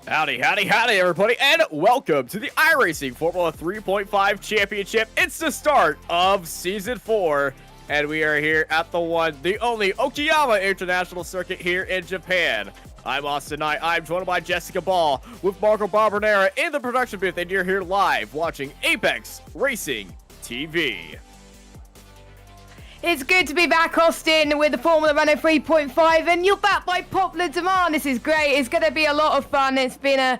Howdy, howdy, howdy, everybody, and welcome to the iRacing Formula 3.5 Championship. It's the start of Season 4, and we are here at the only Okayama International Circuit here in Japan. I'm Austin Knight. I'm joined by Jessica Ball with Marco Barbonera in the production booth, and you're here live watching Apex Racing TV. It's good to be back, Austin, with the Formula Renault 3.5, and you're back by popular demand. This is great. It's going to be a lot of fun. It's been a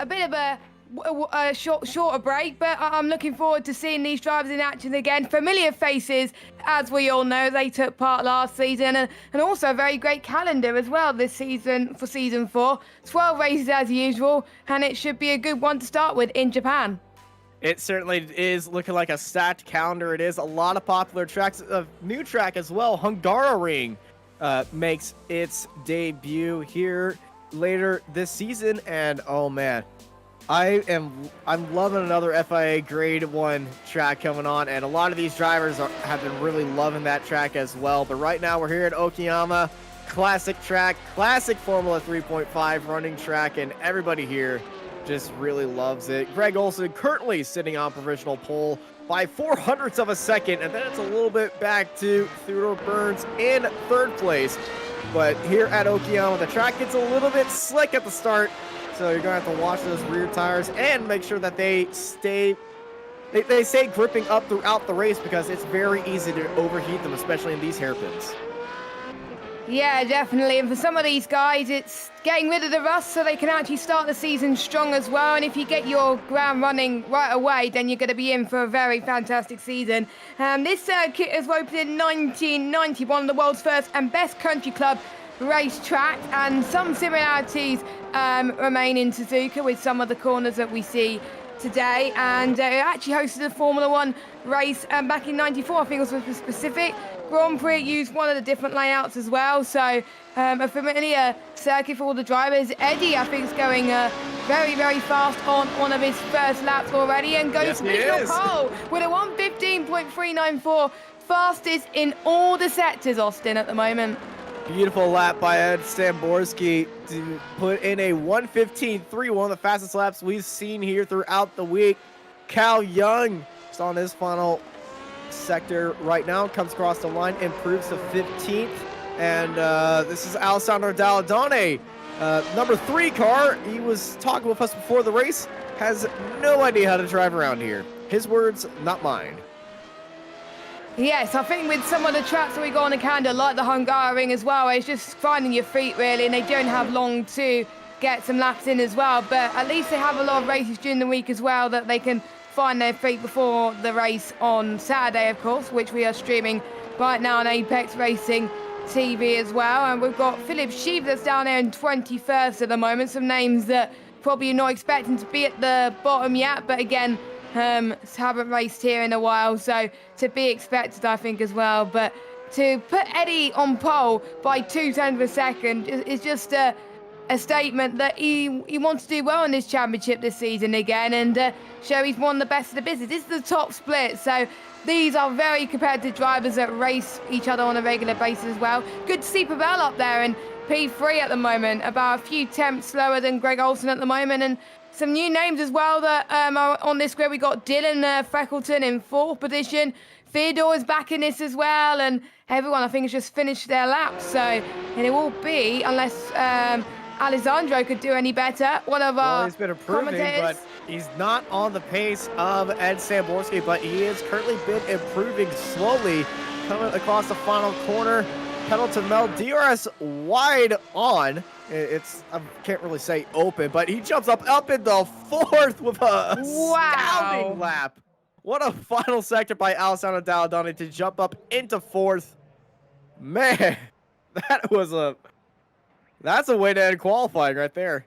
bit of a shorter break, but I'm looking forward to seeing these drivers in action again. Familiar faces, as we all know. They took part last season, and also a very great calendar as well this season for Season 4. 12 races as usual, and it should be a good one to start with in Japan. It certainly is looking like a stacked calendar. It is a lot of popular tracks. A new track as well, Hungaroring, makes its debut here later this season. And oh man, I'm loving another FIA Grade 1 track coming on. And a lot of these drivers have been really loving that track as well. But right now we're here at Okayama, classic track, classic Formula 3.5 running track, and everybody here just really loves it. Greg Olson currently sitting on provisional pole by 0.04 of a second, and then it's a little bit back to Theodore Burns in third place. But here at Okayama, the track gets a little bit slick at the start, so you're gonna have to watch those rear tires and make sure that they stay gripping up throughout the race, because it's very easy to overheat them, especially in these hairpins. Yeah, definitely. And for some of these guys, it's getting rid of the rust so they can actually start the season strong as well. And if you get your ground running right away, then you're going to be in for a very fantastic season. This circuit was opened in 1990, one of the world's first and best country club racetrack. And some similarities remain in Suzuka with some of the corners that we see today. And it actually hosted a Formula 1 race back in 94, I think it was for Pacific Grand Prix. Used one of the different layouts as well, so a familiar circuit for all the drivers. Eddie, I think, is going very, very fast on one of his first laps already, and goes to the pole with a 1:15.394, fastest in all the sectors, Austin, at the moment. Beautiful lap by Ed Stamborski to put in a 1:15.3, one of the fastest laps we've seen here throughout the week. Cal Young is on his final sector right now, comes across the line, improves to 15th, and this is Alessandro Dalladone, number 3 car. He was talking with us before the race, has no idea how to drive around here. His words, not mine. Yes, I think with some of the tracks that we got on the calendar, like the Hungaroring as well, it's just finding your feet really, and they don't have long to get some laps in as well, but at least they have a lot of races during the week as well that they can find their feet before the race on Saturday, of course, which we are streaming right now on Apex Racing TV as well. And we've got Philip Sheep that's down there in 21st at the moment. Some names that probably you're not expecting to be at the bottom yet, but again, haven't raced here in a while, so to be expected, I think, as well. But to put Eddie on pole by 0.02 of a second is just a statement that he wants to do well in this championship this season again, and show he's one of the best of the business. This is the top split, so these are very competitive drivers that race each other on a regular basis as well. Good to see Pavel up there in P3 at the moment, about a few tenths slower than Greg Olson at the moment, and some new names as well that are on this grid. We got Dylan Freckleton in 4th position. Theodore is back in this as well, and everyone, I think, has just finished their laps, so and it will be, unless Alessandro could do any better, one of our he's been improving, but he's not on the pace of Ed Stamborski, but he has currently been improving slowly, coming across the final corner. Pedal to Mel, DRS wide on. I can't really say open, but he jumps up in the 4th with a astounding lap. What a final sector by Alessandro Dalladone to jump up into 4th. Man, that's a way to end qualifying right there.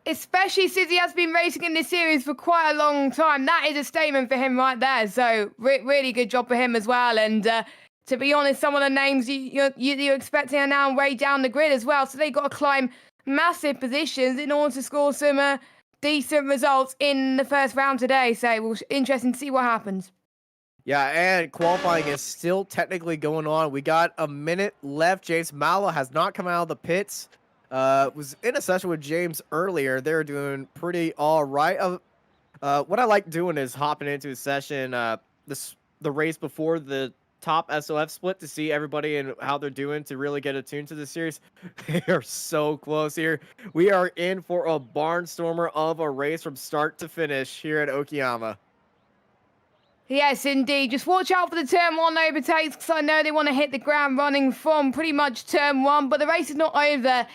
Especially since he has been racing in this series for quite a long time. That is a statement for him right there. So really good job for him as well. And to be honest, some of the names you're expecting are now way down the grid as well. So they've got to climb massive positions in order to score some decent results in the first round today. So we'll interesting to see what happens. Yeah, and qualifying is still technically going on. We got a minute left. James Mallow has not come out of the pits. was in a session with James earlier. They were doing pretty all right. What I like doing is hopping into a session, the race before the top SOF split to see everybody and how they're doing to really get attuned to the series. They are so close here. We are in for a barnstormer of a race from start to finish here at Okayama. Yes, indeed. Just watch out for the turn 1 overtakes, because I know they want to hit the ground running from pretty much turn 1, but the race is not over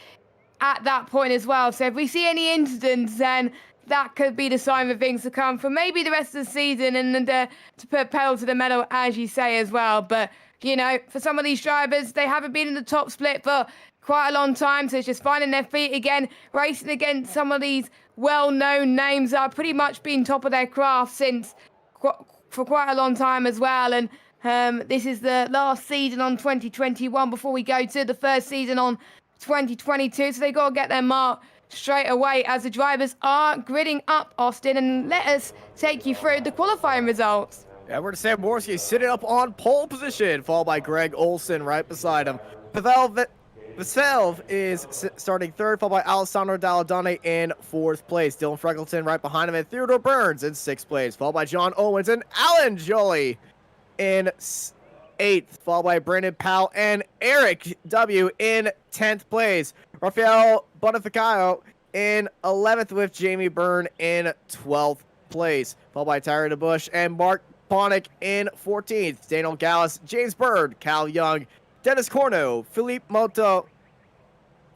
at that point as well. So if we see any incidents, then that could be the sign of things to come for maybe the rest of the season, and to put pedal to the metal, as you say, as well. But, you know, for some of these drivers, they haven't been in the top split for quite a long time, so it's just finding their feet again, racing against some of these well-known names that are pretty much been top of their craft since for quite a long time as well. And this is the last season on 2021 before we go to the first season on 2022, so they got to get their mark straight away as the drivers are gridding up, Austin, and let us take you through the qualifying results. Edward Samborski sitting up on pole position, followed by Greg Olson right beside him. Pavel Vasilv is starting third, followed by Alessandro Dalladone in fourth place. Dylan Freckleton right behind him, and Theodore Burns in sixth place, followed by John Owens and Alan Jolie in eighth, followed by Brandon Powell and Eric W. in 10th place. Rafael Bonificayo in 11th with Jamie Byrne in 12th place, followed by Tyler DeBush and Mark Bonick in 14th. Daniel Gallus, James Bird, Cal Young, Dennis Corno, Felipe Mota,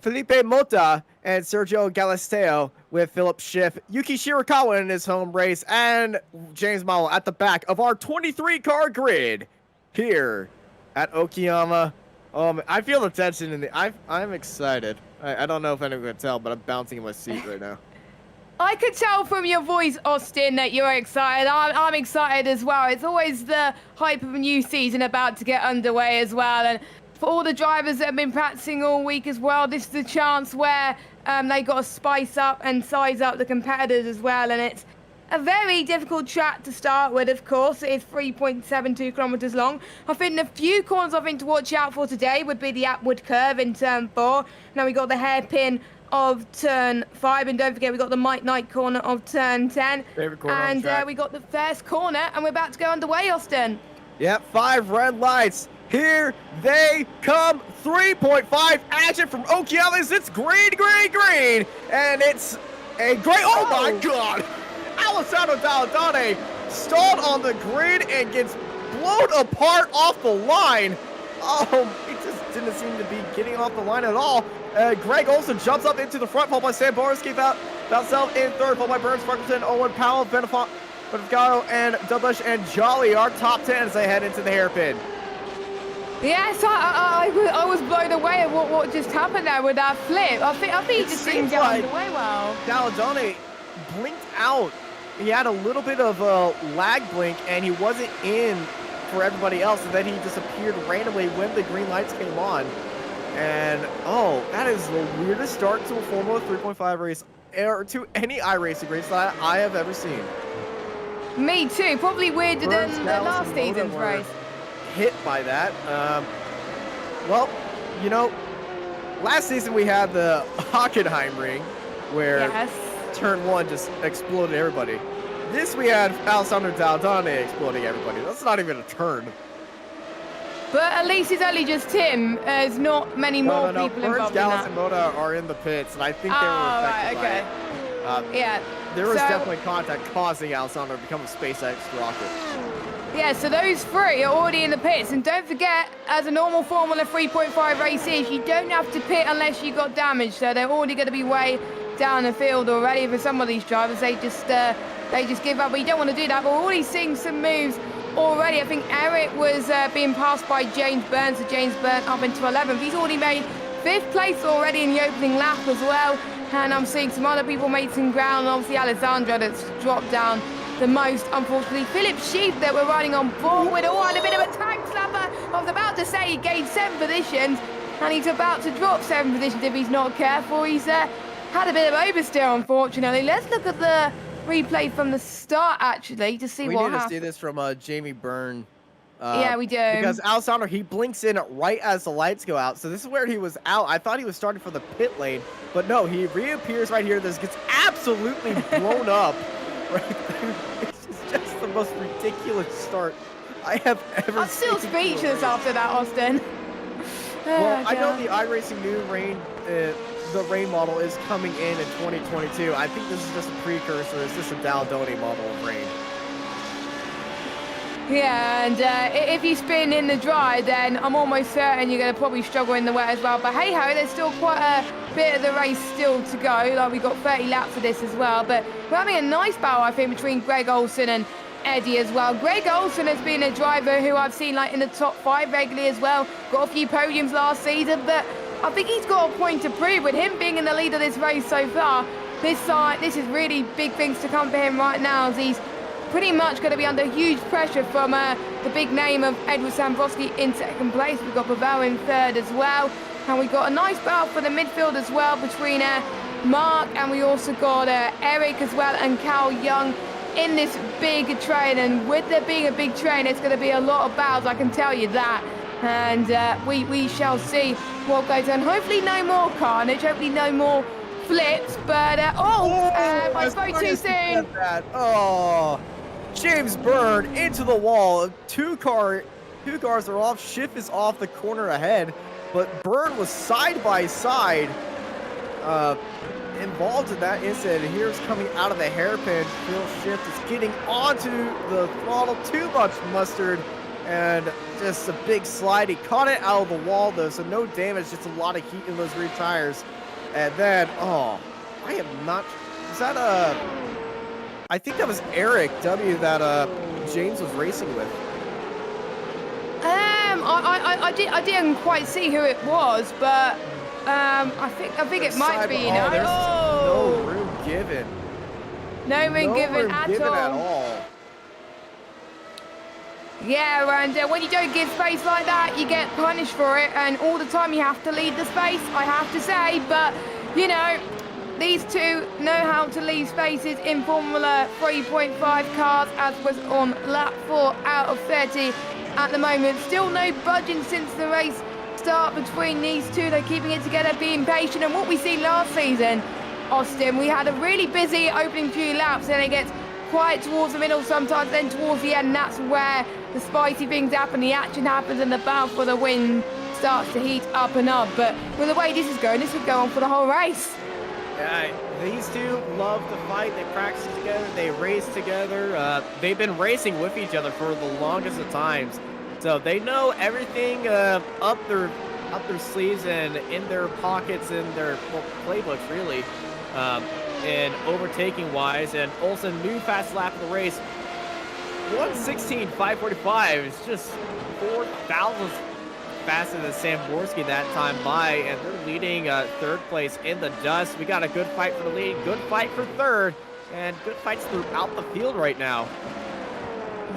and Sergio Galisteo with Philip Schiff, Yuki Shirakawa in his home race, and James Mowell at the back of our 23-car grid here at Okayama. I feel the tension in the. I'm excited. I don't know if anyone can tell, but I'm bouncing in my seat right now. I could tell from your voice, Austin, that you're excited. I'm excited as well. It's always the hype of a new season about to get underway as well. And for all the drivers that have been practicing all week as well, this is the chance where they got to spice up and size up the competitors as well. And it's a very difficult track to start with, of course. It's 3.72 kilometers long. I think the few corners to watch out for today would be the upward curve in turn 4. Now we got the hairpin of turn 5, and don't forget we got the Mike Knight corner of turn 10. Favorite corner and on the track. We got the first corner, and we're about to go underway, Austin. Yep, 5 red lights. Here they come. 3.5 action from Okayama. It's green, and it's a great. Oh my God! Alessandro Dalladone stalled on the grid and gets blown apart off the line. Oh, he just didn't seem to be getting off the line at all. Greg Olson jumps up into the front, followed by Sam Borski, Valsell in third, followed by Burns, Freckleton, Owen Powell, Bonificayo, and Dubush and Jolly are top 10 as they head into the hairpin. Yes, I was blown away at what just happened there with that flip. I think he just didn't get underway well. Dalladone blinked out. He had a little bit of a lag blink, and he wasn't in for everybody else, and then he disappeared randomly when the green lights came on. And, oh, that is the weirdest start to a Formula 3.5 race, or to any iRacing race that I have ever seen. Me too. Probably weirder than the last season's race. Hit by that. Well, you know, last season we had the Hockenheim ring, where turn 1 just exploded everybody. This we had Alessandro Dalladone exploding everybody. That's not even a turn. But at least it's only just him. There's not many more people involved in that. Gallus and Moda are in the pits, and I think they were affected by it. Yeah. There was definitely contact causing Alessandro to become a SpaceX rocket. Yeah, so those 3 are already in the pits. And don't forget, as a normal Formula 3.5 race is, you don't have to pit unless you got damage. So they're already going to be way down the field already. For some of these drivers, they just give up. But you don't want to do that. But we're already seeing some moves already. I think Eric was being passed by James Burns, so James Burns up into 11th. He's already made 5th place already in the opening lap as well. And I'm seeing some other people make some ground. And obviously Alessandro that's dropped down the most, unfortunately. Philip Sheep that we're riding on board with. Oh, and a bit of a tank slapper. I was about to say he gained 7 positions, and he's about to drop 7 positions if he's not careful. He's had a bit of oversteer, unfortunately. Let's look at the replay from the start, actually, to see what happened. We need to see this from Jamie Byrne Yeah, we do. Because Alessandro, he blinks in right as the lights go out. So this is where he was out. I thought he was starting for the pit lane, but no, he reappears right here. This gets absolutely blown up right there. It's just the most ridiculous start I have ever I'm still seen. speechless after that, Austin. Well, I know the iRacing new rain, the rain model is coming in 2022. I think this is just a precursor. It's just a Daldoni model of rain. Yeah, and if you spin in the dry, then I'm almost certain you're going to probably struggle in the wet as well. But hey ho, there's still quite a bit of the race still to go. Like, we've got 30 laps of this as well. But we're having a nice battle, I think, between Greg Olsen and Eddie as well. Greg Olsen has been a driver who I've seen like in the top 5 regularly as well. Got a few podiums last season, but I think he's got a point to prove with him being in the lead of this race so far. This is really big things to come for him right now, as he's pretty much going to be under huge pressure from the big name of Edward Sambrowski in second place. We've got Pavel in third as well. And we've got a nice battle for the midfield as well between Mark, and we also got Eric as well, and Cal Young in this big train. And with there being a big train, it's going to be a lot of battles, I can tell you that. And we shall see what goes on. Hopefully no more carnage, hopefully no more flips, but I spoke too soon. Oh, James Byrne into the wall. Two cars are off. Schiff is off the corner ahead, but Byrne was side by side involved in that incident. Here's coming out of the hairpin. Phil Schiff is getting onto the throttle. Too much mustard and just a big slide. He caught it out of the wall though, so no damage, just a lot of heat in those rear tires. And then, I am not, is that I think that was Eric W that James was racing with. I didn't quite see who it was, but I think it might be. There's no room given. No room given at all. Yeah, and when you don't give space like that, you get punished for it, and all the time you have to lead the space, I have to say. But, you know, these two know how to leave spaces in Formula 3.5 cars, as was on lap 4 out of 30 at the moment. Still no budging since the race start between these two. They're keeping it together, being patient. And what we seen last season, Austin, we had a really busy opening few laps, and it gets quiet towards the middle sometimes, then towards the end, that's where the spicy things happen, the action happens, and the battle for the win starts to heat up and up. But with the way this is going, this could go on for the whole race. These two love to fight. They practice together. They race together. They've been racing with each other for the longest of times, so they know everything up their sleeves and in their pockets, in their playbooks, really. And overtaking wise, and Olsen new fast lap of the race, 1:16.545. It's just 4,000 faster than Sam Borski that time by, and they're leading third place in the dust. We got a good fight for the lead, good fight for third, and good fights throughout the field right now.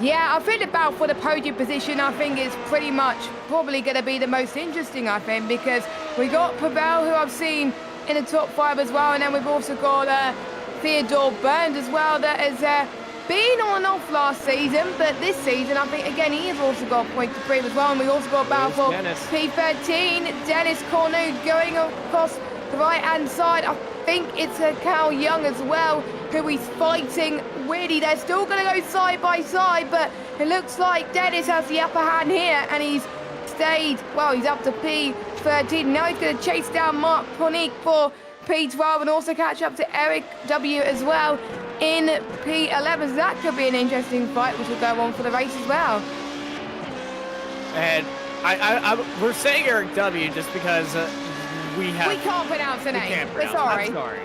Yeah, I think the battle for the podium position, I think, is pretty much probably going to be the most interesting, I think, because we got Pavel, who I've seen in the top 5 as well, and then we've also got Theodore Burns as well, that has been on and off last season, but this season I think again he has also got a point to prove as well. And we also got battle for P13, Dennis Cornu going across the right hand side. I think it's Cal Young as well who he's fighting. Really, they're still going to go side by side, but it looks like Dennis has the upper hand here, and he's stayed, well, he's up to P13. Now he's going to chase down Mark Ponick for P12 and also catch up to Eric W as well in P11. So that could be an interesting fight, which will go on for the race as well. And we're saying Eric W just because we can't pronounce the name. We're sorry. I'm sorry.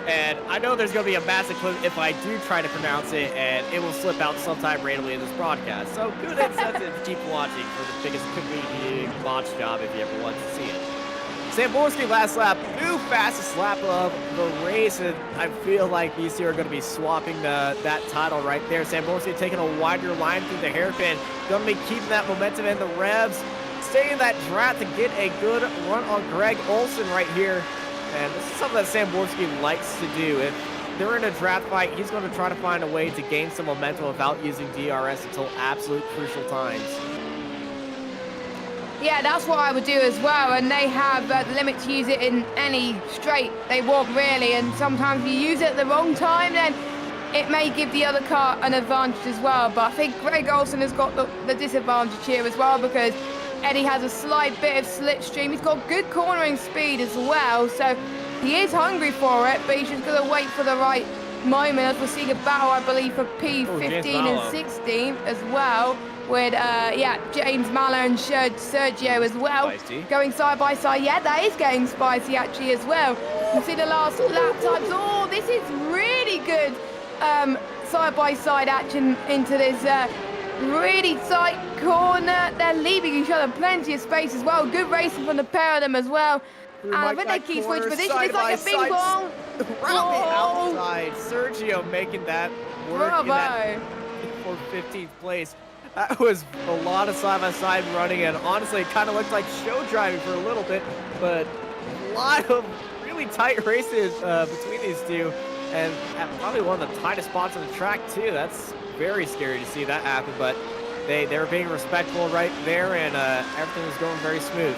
And I know there's going to be a massive clip if I do try to pronounce it, and it will slip out sometime randomly in this broadcast. So good incentive to keep watching for the biggest comedian botch job if you ever want to see it. Sam Borski last lap, new fastest lap of the race, and I feel like these two are going to be swapping that title right there. Sam Borski taking a wider line through the hairpin, going to be keeping that momentum and the revs, staying in that draft to get a good run on Greg Olsen right here. And this is something that Sam Borski likes to do. If they're in a draft fight, he's going to try to find a way to gain some momentum without using DRS until absolute crucial times. Yeah, that's what I would do as well. And they have the limit to use it in any straight they want, really. And sometimes if you use it at the wrong time, then it may give the other car an advantage as well. But I think Greg Olsen has got the disadvantage here as well, because Eddie has a slight bit of slipstream. He's got good cornering speed as well. So he is hungry for it, but he's just going to wait for the right moment, as we're seeing a battle, I believe, for P15 and 16 as well, with James Mallow and Sergio as well. Spicy. Going side by side. Yeah, that is getting spicy actually as well. You see the last lap times. Oh, this is really good side by side action into this really tight corner. They're leaving each other plenty of space as well. Good racing from the pair of them as well. And I think they keep switching position. It's like a ping pong. Around the outside. Sergio making that work. Bravo. For 15th place. That was a lot of side-by-side running, and honestly, it kind of looked like show driving for a little bit, but a lot of really tight races between these two, and at probably one of the tightest spots on the track, too. That's very scary to see that happen, but they were being respectful right there, and everything was going very smooth.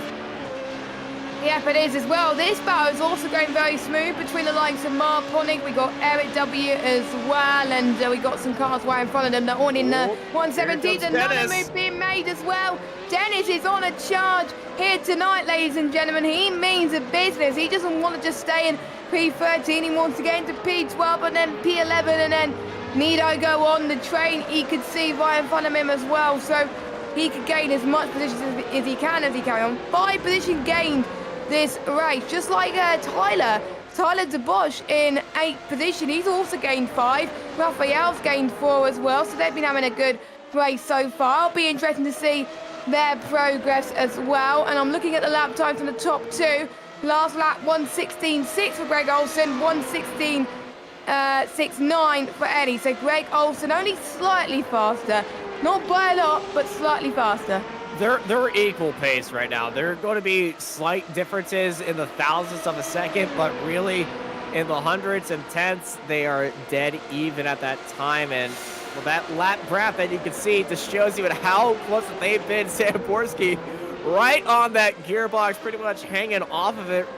Yep, it is as well. This battle is also going very smooth between the likes of Mark Ponig. We got Eric W as well, and we got some cars right in front of them. They're on in the 117. Another move being made as well. Dennis is on a charge here tonight, ladies and gentlemen. He means a business. He doesn't want to just stay in P13. He wants to get into P12 and then P11, and then need I go on the train he could see right in front of him as well. So he could gain as much positions as he can as he carry on. 5 position gained this race, just like Tyler DeBosch in 8th position. He's also gained 5. Raphael's gained 4 as well, so they've been having a good race so far. It'll be interesting to see their progress as well. And I'm looking at the lap times from the top 2. Last lap 1:16.6 for Greg Olsen, 1:16.69 for Eddie. So Greg Olsen only slightly faster, not by a lot, but slightly faster. They're equal pace right now. There are going to be slight differences in the thousandths of a second, but really in the hundreds and tenths, they are dead even at that time. And well, that lap graph that you can see just shows you how close they've been. Samborski right on that gearbox, pretty much hanging off of it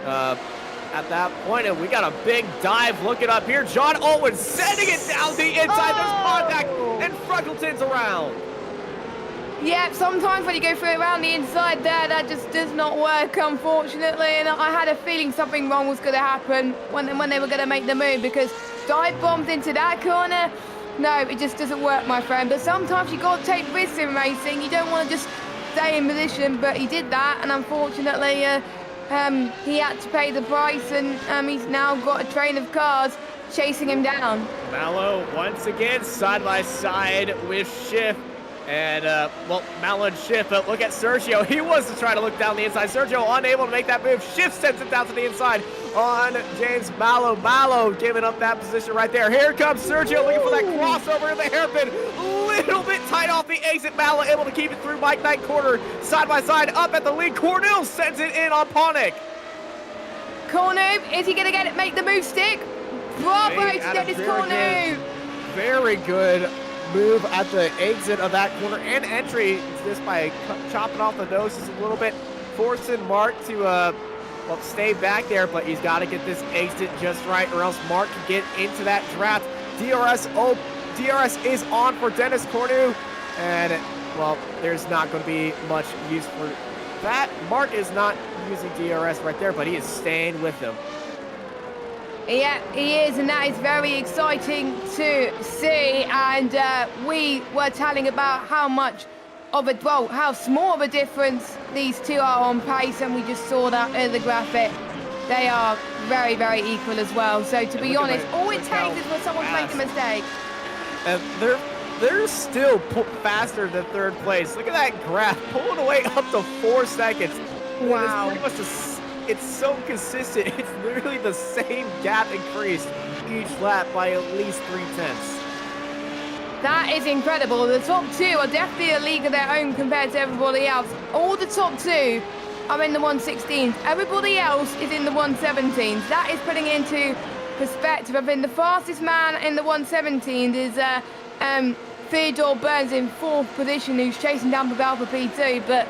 at that point. And we got a big dive looking up here. John Owens sending it down the inside. There's contact, and Freckleton's around. Yeah, sometimes when you go through around the inside there, that just does not work, unfortunately. And I had a feeling something wrong was going to happen when they were going to make the move, because dive bombs into that corner. No, it just doesn't work, my friend. But sometimes you got to take risks in racing. You don't want to just stay in position, but he did that, and unfortunately, he had to pay the price, and he's now got a train of cars chasing him down. Mallow once again side by side with Schiff. And, Mallow and Schiff, but look at Sergio. He was to try to look down the inside. Sergio unable to make that move. Schiff sends it down to the inside on James Mallow. Mallow giving up that position right there. Here comes Sergio looking for that crossover in the hairpin. Little bit tight off the exit. Mallow able to keep it through Mike Knight corner. Side by side up at the lead. Cornell sends it in on Ponick. Cornu, is he going to get it, make the move stick? Bravo to Dennis Cornu. Very good move at the exit of that corner and entry, just by chopping off the noses a little bit, forcing Mark to stay back there, but he's got to get this exit just right, or else Mark can get into that draft. DRS is on for Dennis Cornu, and there's not going to be much use for that. Mark is not using DRS right there, but he is staying with them. Yeah, he is, and that is very exciting to see. And we were telling about how small of a difference these two are on pace, and we just saw that in the graphic. They are very, very equal as well. So to be honest, all it takes is for someone to make a mistake. And they're still faster than third place. Look at that graph, pulling away up to 4 seconds. Wow. It's pretty much it's so consistent. It's literally the same gap increase each lap by at least 3/10. That is incredible. The top 2 are definitely a league of their own compared to everybody else. All the top 2 are in the 116s. Everybody else is in the 117s. That is putting it into perspective. I mean, the fastest man in the 117s is Theodore Burns in 4th position, who's chasing down Pavel for P2, but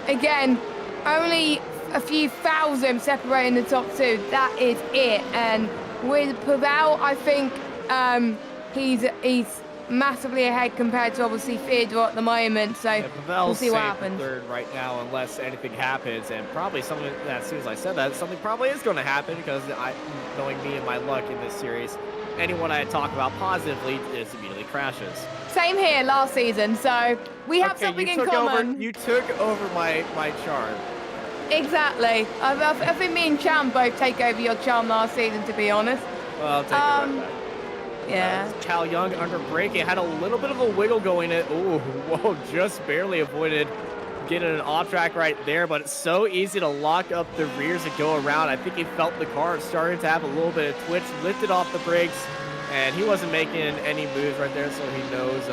Again, only a few thousand separating the top two. That is it. And with Pavel, I think he's massively ahead compared to obviously Theodore at the moment. So Yeah, we'll see what safe for happens. third right now, unless anything happens, and probably something. As soon as I said that, something probably is going to happen because knowing me and my luck in this series, anyone I talk about positively just immediately crashes. Same here last season. So we have something in common. You took over my charm. Exactly. I think me and Cham both take over your charm last season, to be honest. Well, I'll take it right back. Yeah. Cal Young under braking had a little bit of a wiggle going in. Ooh, whoa, just barely avoided getting an off track right there, but it's so easy to lock up the rears and go around. I think he felt the car started to have a little bit of twitch, lifted off the brakes, and he wasn't making any moves right there, so he knows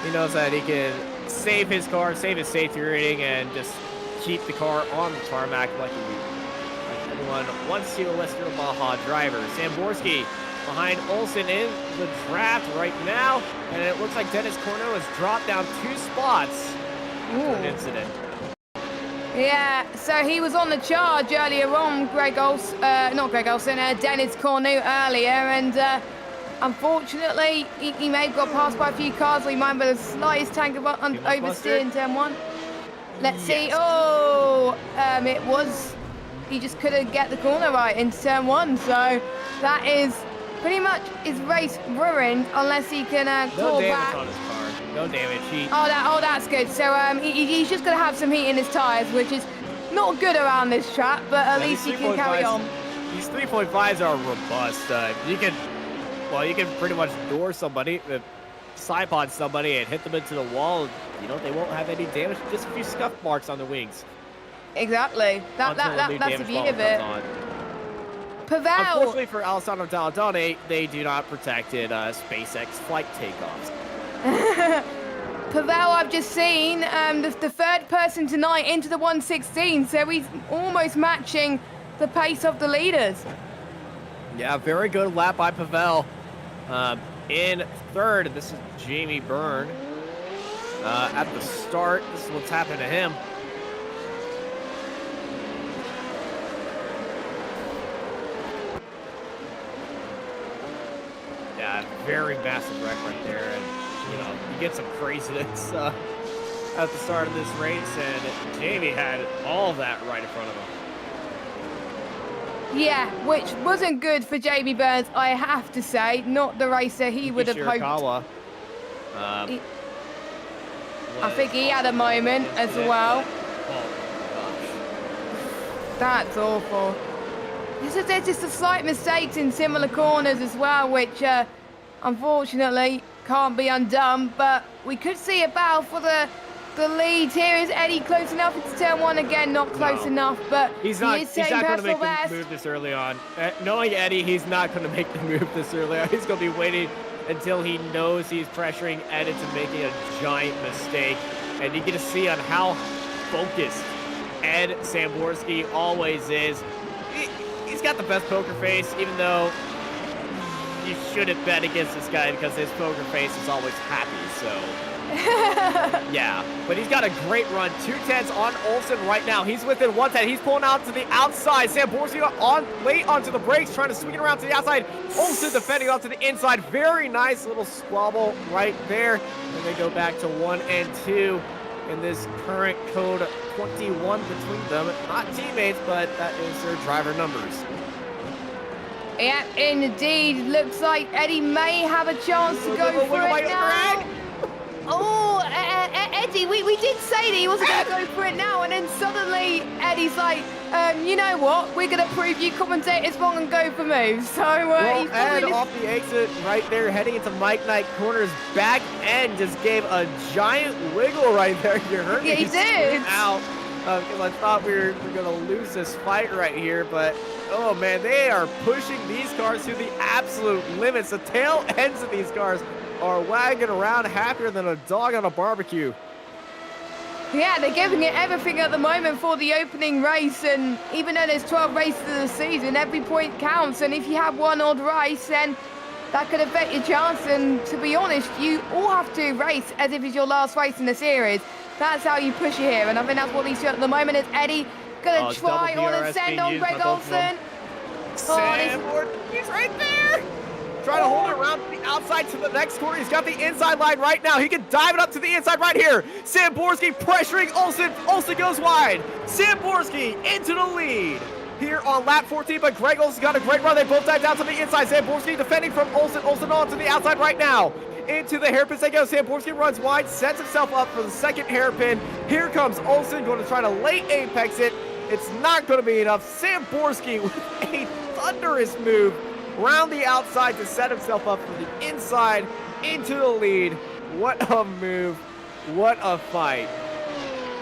he knows that he can save his car, save his safety rating, and just keep the car on the tarmac like everyone wants to. Let's do a Baja driver. Samborski behind Olsen in the draft right now, and it looks like Dennis Corneau has dropped down 2 spots after an incident. Yeah, so he was on the charge earlier on, Dennis Corneau earlier, and unfortunately, he may have got passed by a few cars, or he might have been the slightest tank of oversteer in turn 1. Let's see. Oh, it was. He just couldn't get the corner right into turn 1, so that is pretty much his race ruined unless he can claw back. No damage on his car. No damage. Oh, that's good. So he's just gonna have some heat in his tires, which is not good around this track, but at least he can carry on. These 3.5s are robust. You can pretty much door somebody, side pod somebody, and hit them into the wall. You know, they won't have any damage, just a few scuff marks on the wings. Exactly. That's the beauty of it. Pavel. Unfortunately for Alessandro Dalladone, they do not protected SpaceX flight takeoffs. Pavel, I've just seen the third person tonight into the 116, so he's almost matching the pace of the leaders. Yeah, very good lap by Pavel. In third, this is Jamie Byrne. At the start, this is what's happened to him. Yeah, very massive wreck right there, and you know, you get some craziness at the start of this race, and Jamie had all of that right in front of him. Yeah, which wasn't good for Jamie Burns, I have to say. Not the racer he would have hoped. I think he had a moment as well. Oh, gosh. That's awful. There's just a slight mistakes in similar corners as well, which unfortunately can't be undone. But we could see a battle for the lead here. Is Eddie close enough into turn 1 again? Not close enough, but he's not going to make the move this early on. Knowing Eddie, he's not going to make the move this early on. He's going to be waiting until he knows he's pressuring Ed into making a giant mistake. And you get to see on how focused Ed Samborski always is. He's got the best poker face, even though you shouldn't bet against this guy because his poker face is always happy, so. Yeah, but he's got a great run. 210s on Olsen right now. He's within 110. He's pulling out to the outside. Samborski late onto the brakes, trying to swing it around to the outside. Olsen defending off to the inside. Very nice little squabble right there. And they go back to 1 and 2 in this current code 21 between them. Not teammates, but that is their driver numbers. Yeah, indeed. Looks like Eddie may have a chance to go for it now. Oh, Eddie, we did say that he wasn't going to go for it now, and then suddenly Eddie's like, you know what, we're going to prove you commentators wrong and go for moves. So he's Ed off the exit right there, heading into Mike Knight Corner's back end, just gave a giant wiggle right there. You heard me. Yeah, he did. Out because I thought we were going to lose this fight right here, but oh man, they are pushing these cars to the absolute limits. The tail ends of these cars are wagging around happier than a dog on a barbecue. Yeah, they're giving it everything at the moment for the opening race, and even though there's 12 races of the season, every point counts, and if you have one odd race, then that could affect your chance, and to be honest, you all have to race as if it's your last race in the series. That's how you push it here, and I think that's what he's doing at the moment. Is Eddie gonna try on and send on Greg Olsen? Sam, he's right there. Trying to hold it around the outside to the next corner. He's got the inside line right now. He can dive it up to the inside right here. Samborski pressuring Olsen. Olsen goes wide. Samborski into the lead here on lap 14, but Greg Olsen got a great run. They both dive down to the inside. Samborski defending from Olsen. Olsen on to the outside right now. Into the hairpin they go. Samborski runs wide, sets himself up for the second hairpin. Here comes Olsen, going to try to late apex it. It's not going to be enough. Samborski with a thunderous move around the outside to set himself up for the inside into the lead. What a move. What a fight.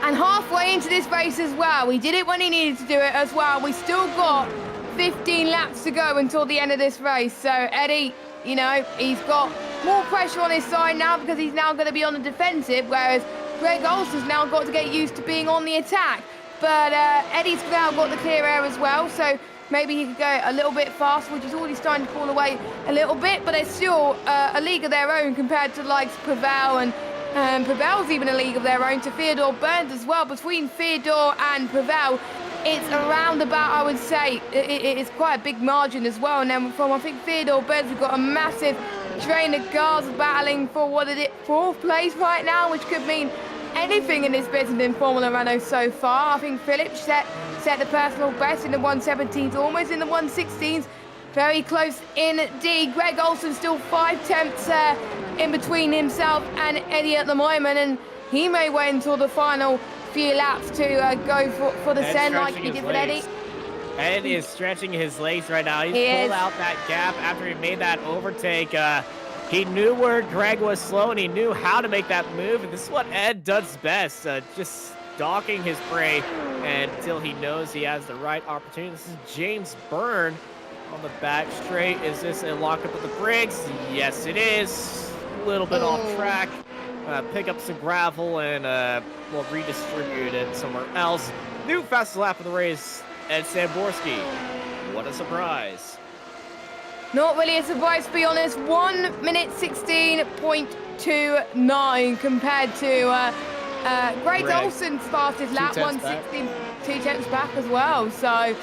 And halfway into this race as well, he did it when he needed to do it as well. We still got 15 laps to go until the end of this race. So Eddie, you know, he's got more pressure on his side now because he's now going to be on the defensive, whereas Greg Olsen's now got to get used to being on the attack. But Eddie's now got the clear air as well, so maybe he could go a little bit faster, which is already starting to fall away a little bit, but it's still a league of their own compared to like Pavel, and Pavel's even a league of their own to Theodore Burns as well. Between Theodore and Pavel, it's around about, I would say, it is quite a big margin as well. And then from, I think, Theodore Burns, we've got a massive train of cars battling for, what is it, 4th place right now, which could mean anything in this business in Formula Renault so far. I think Phillips set the personal best in the 117s, almost in the 116s. Very close indeed. Greg Olsen still 5 tenths in between himself and Eddie at the moment, and he may wait until the final few laps to go for the send like he did with Eddie. Ed is stretching his legs right now. He's pulled out that gap after he made that overtake. He knew where Greg was slow, and he knew how to make that move. And this is what Ed does best, just stalking his prey until he knows he has the right opportunity. This is James Byrne on the back straight. Is this a lockup with the brakes? Yes, it is. A little bit off track. Pick up some gravel and we'll redistribute it somewhere else. New fastest lap of the race, Ed Samborski. What a surprise. Not really a surprise, to be honest. 1 minute 16.29 compared to Greg Olsen's fastest lap, 1:16, 2 tenths back as well. So,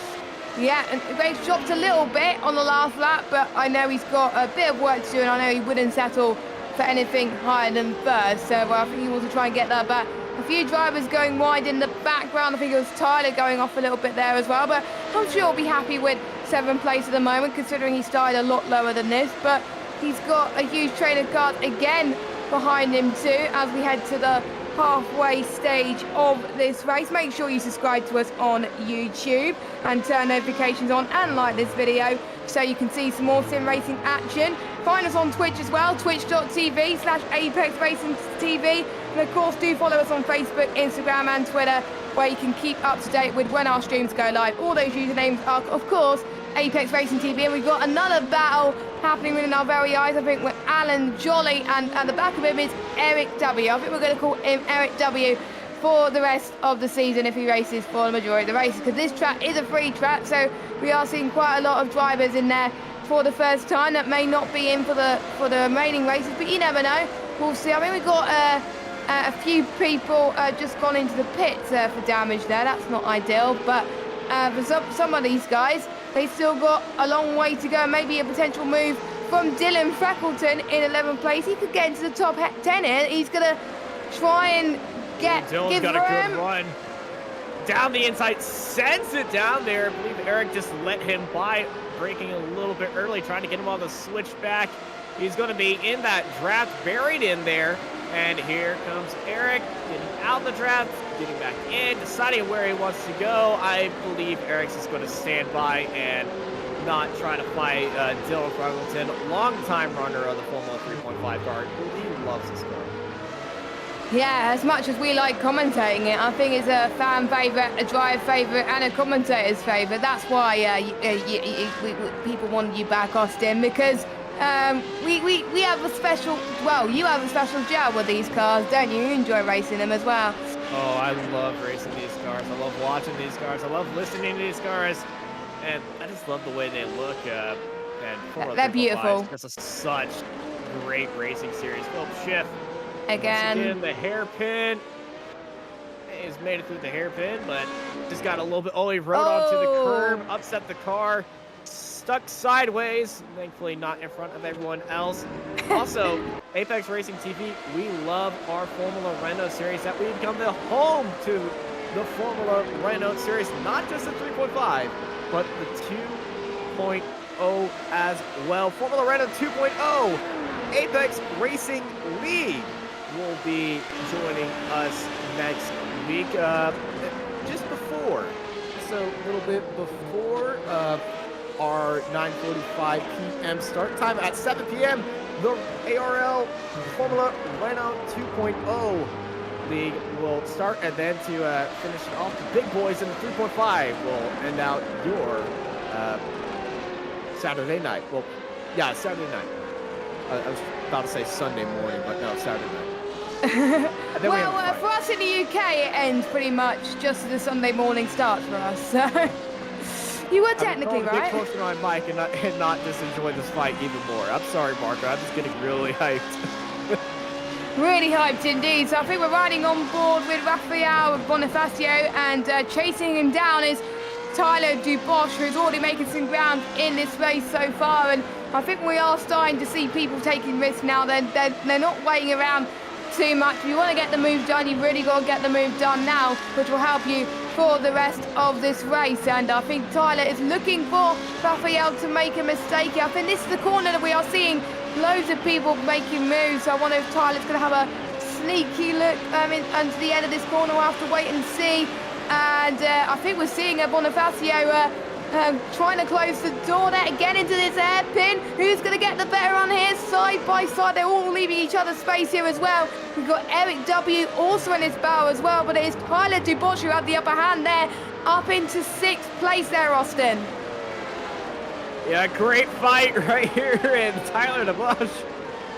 yeah, and Greg's dropped a little bit on the last lap, but I know he's got a bit of work to do, and I know he wouldn't settle for anything higher than first. So I think he wants to try and get that back. A few drivers going wide in the background. I think it was Tyler going off a little bit there as well, but I'm sure he'll be happy with 7th place at the moment, considering he started a lot lower than this. But he's got a huge train of cars again behind him too as we head to the halfway stage of this race. Make sure you subscribe to us on YouTube and turn notifications on and like this video so you can see some more sim racing action. Find us on Twitch as well, twitch.tv/ApexRacingTV. And of course, do follow us on Facebook, Instagram and Twitter, where you can keep up to date with when our streams go live. All those usernames are, of course, Apex Racing TV. And we've got another battle happening within our very eyes, I think, with Alan Jolly, and at the back of him is Eric W. I think we're going to call him Eric W for the rest of the season if he races for the majority of the races, because this track is a free track, so we are seeing quite a lot of drivers in there for the first time that may not be in for the remaining races, but you never know. We'll see. I mean, we've got a few people just gone into the pits for damage there. That's not ideal, but for some of these guys, they still got a long way to go. Maybe a potential move from Dylan Freckleton in 11th place. He could get into the top 10 here. He's going to try and Dylan's got a good run. Down the inside, sends it down there. I believe Eric just let him by, braking a little bit early, trying to get him on the switchback. He's going to be in that draft, buried in there. And here comes Eric, getting out of the draft, getting back in, deciding where he wants to go. I believe Eric's just going to stand by and not try to fight Dylan Freckleton, longtime runner of the Formula 3.5 car. He loves this car. Yeah, as much as we like commentating it, I think it's a fan favourite, a drive favourite, and a commentator's favourite. That's why people want you back, Austin, because we have a special, well, you have a special gel with these cars, don't you? You enjoy racing them as well. Oh, I love racing these cars. I love watching these cars. I love listening to these cars. And I just love the way they look. And they're beautiful. This is such great racing series. Philip Schiff. Again, The hairpin. He's made it through the hairpin, but just got a little bit. Oh, he rode onto the curb, upset the car, stuck sideways. Thankfully, not in front of everyone else. Also, Apex Racing TV, we love our Formula Renault series that we become the home to the Formula Renault series, not just the 3.5, but the 2.0 as well. Formula Renault 2.0, Apex Racing League will be joining us next week. Just before, so a little bit before our 9:45 p.m. start time at 7 p.m. The ARL Formula Renault 2.0 League will start, and then to finish it off, the big boys in the 3.5 will end out your Saturday night. Well, yeah, Saturday night. I was about to say Sunday morning, but no, Saturday night. Well, for us in the UK, it ends pretty much just as the Sunday morning starts for us. So you were technically right. I'm closer to my mic and not just enjoy this fight even more. I'm sorry, Marco. I'm just getting really hyped. Really hyped indeed. So I think we're riding on board with Rafael Bonifacio, and chasing him down is Tyler Dubois, who's already making some ground in this race so far. And I think we are starting to see people taking risks now. They're not waiting around too much. If you want to get the move done, you've really got to get the move done now, which will help you for the rest of this race. And I think Tyler is looking for Rafael to make a mistake. I think this is the corner that we are seeing loads of people making moves. So I wonder if Tyler's going to have a sneaky look into the end of this corner. We'll have to wait and see. And I think we're seeing Bonifacio trying to close the door there, get into this hairpin. Who's going to get the better on here? Side by side, they're all leaving each other space here as well. We've got Eric W. also in his barrel as well, but it is Tyler Dubois who had the upper hand there, up into 6th place there, Austin. Yeah, great fight right here in Tyler Dubois.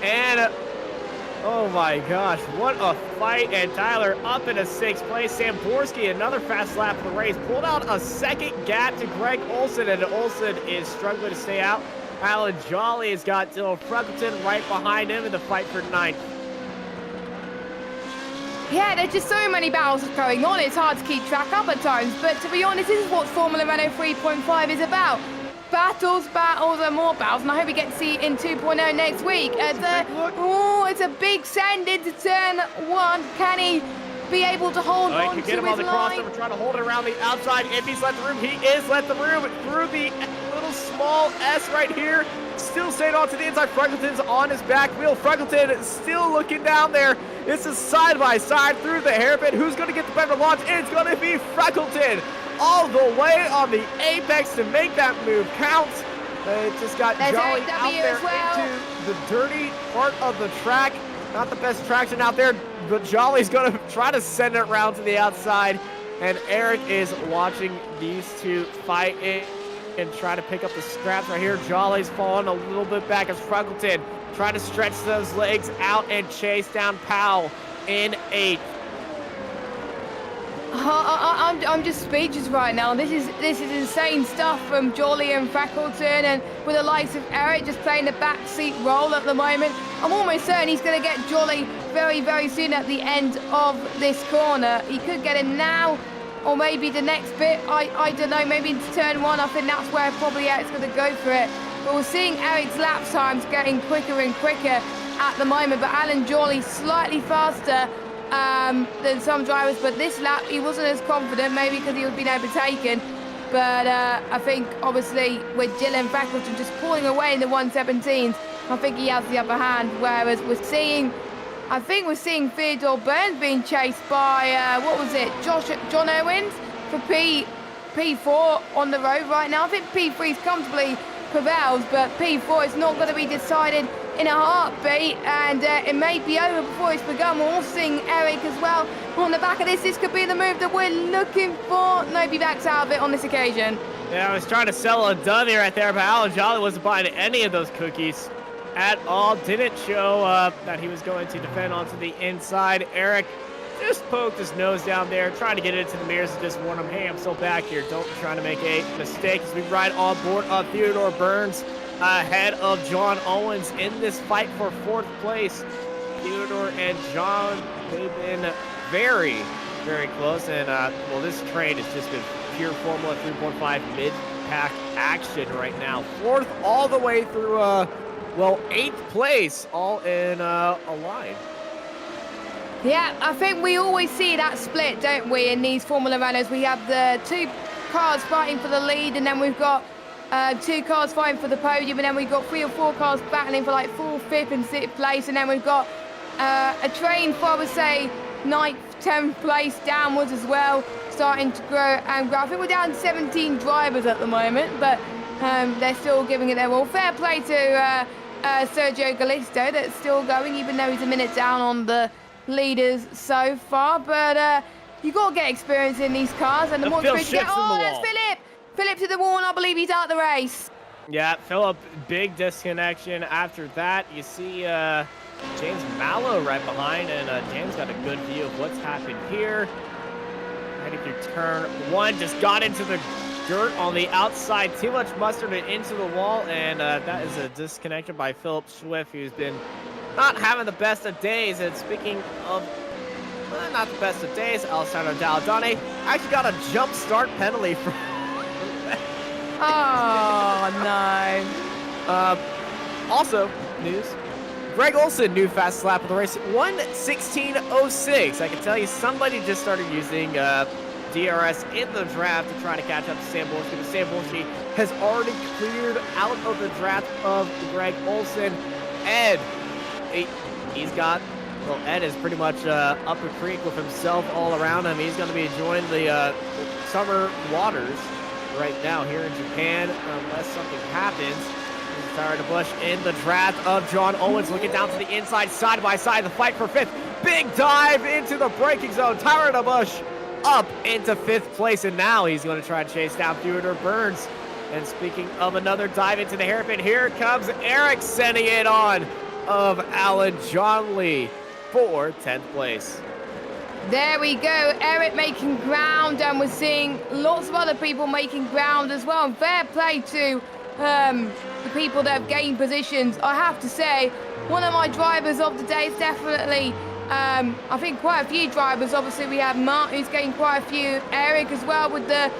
And oh my gosh, what a fight. And Tyler up into 6th place. Samborski, another fast lap of the race, pulled out a second gap to Greg Olson, and Olson is struggling to stay out. Alan Jolly has got Dylan Freckleton right behind him in the fight for 9th. Yeah, there's just so many battles going on, it's hard to keep track of at times, but to be honest, this is what Formula Renault 3.5 is about. Battles, and more battles, and I hope we get to see it in 2.0 next week. It's a big send into turn 1. Can he be able to hold on to his line? Get him on the crossover, trying to hold it around the outside. If he's let the room, he is let the room through the little small S right here. Still staying on to the inside. Freckleton's on his back wheel. Freckleton still looking down there. This is side by side through the hairpin. Who's going to get the better launch? It's going to be Freckleton, all the way on the apex to make that move count. It just got Jolly out there into the dirty part of the track. Not the best traction out there, but Jolly's going to try to send it around to the outside. And Eric is watching these two fight it and try to pick up the scraps right here. Jolly's falling a little bit back as Freckleton trying to stretch those legs out and chase down Powell in 8th. I'm just speechless right now. This is insane stuff from Jolly and Freckleton, and with the likes of Eric just playing the backseat role at the moment. I'm almost certain he's going to get Jolly very, very soon at the end of this corner. He could get him now, or maybe the next bit. I don't know, maybe into turn 1. I think that's where probably Eric's going to go for it. But we're seeing Eric's lap times getting quicker and quicker at the moment, but Alan Jolly slightly faster than some drivers, but this lap he wasn't as confident, maybe because he was being overtaken. But I think obviously with Dylan Freckleton just pulling away in the 117s, I think he has the upper hand. Whereas we're seeing Theodore Burns being chased by what was it, John Owens for P4 on the road right now. I think P3's comfortably prevails, but P4 is not going to be decided in a heartbeat, and it may be over before it's begun. We're all seeing Eric as well on the back of this could be the move that we're looking for. Nobody backs out of it on this occasion. Yeah, I was trying to sell a dummy right there, but Alan Jolly wasn't buying any of those cookies at all. Didn't show that he was going to defend onto the inside. Eric just poked his nose down there, trying to get it into the mirrors and just warn him, hey, I'm still back here. Don't be trying to make a mistake as we ride on board of Theodore Burns ahead of John Owens in this fight for 4th place. Theodore and John, they've been very, very close. And, well, this train has just been pure Formula 3.5 mid-pack action right now. 4th all the way through, well, 8th place, all in a line. Yeah, I think we always see that split, don't we, in these Formula runners? We have the 2 cars fighting for the lead, and then we've got 2 cars fighting for the podium, and then we've got 3 or 4 cars battling for like 4th, 5th, and 6th place, and then we've got a train for, I would say, 9th, 10th place downwards as well, starting to grow and grow. I think we're down to 17 drivers at the moment, but they're still giving it their all. Fair play to Sergio Galisto, that's still going, even though he's a minute down on the leaders so far. But you got to get experience in these cars, and the more experience you get. Oh, that's Philip! Philip to the wall, and I believe he's out the race. Yeah, Philip, big disconnection. After that, you see James Mallow right behind, and James got a good view of what's happened here. Heading through turn 1, just got into the dirt on the outside. Too much mustard and into the wall, and that is a disconnection by Philip Swift, who's been not having the best of days. And speaking of not the best of days, Alessandro Dalladone actually got a jump start penalty from Oh, no. Also, news. Greg Olson, new fastest lap of the race, 1:16.06. I can tell you somebody just started using DRS in the draft to try to catch up to Sam Borski. But Sam Borski has already cleared out of the draft of Greg Olson. Ed, he's got, well, Ed is pretty much up a creek with himself all around him. He's going to be enjoying the summer waters right now here in Japan, unless something happens. Tyler DeBush in the draft of John Owens, looking down to the inside, side by side, the fight for 5th. Big dive into the braking zone. Tyler DeBush up into 5th place, and now he's going to try to chase down Theodore Burns. And speaking of another dive into the hairpin, here comes Eric sending it on of Alan John Lee for 10th place. There we go, Eric making ground, and we're seeing lots of other people making ground as well. And fair play to the people that have gained positions. I have to say, one of my drivers of the day is definitely, I think quite a few drivers. Obviously, we have Mark, who's gained quite a few. Eric as well with the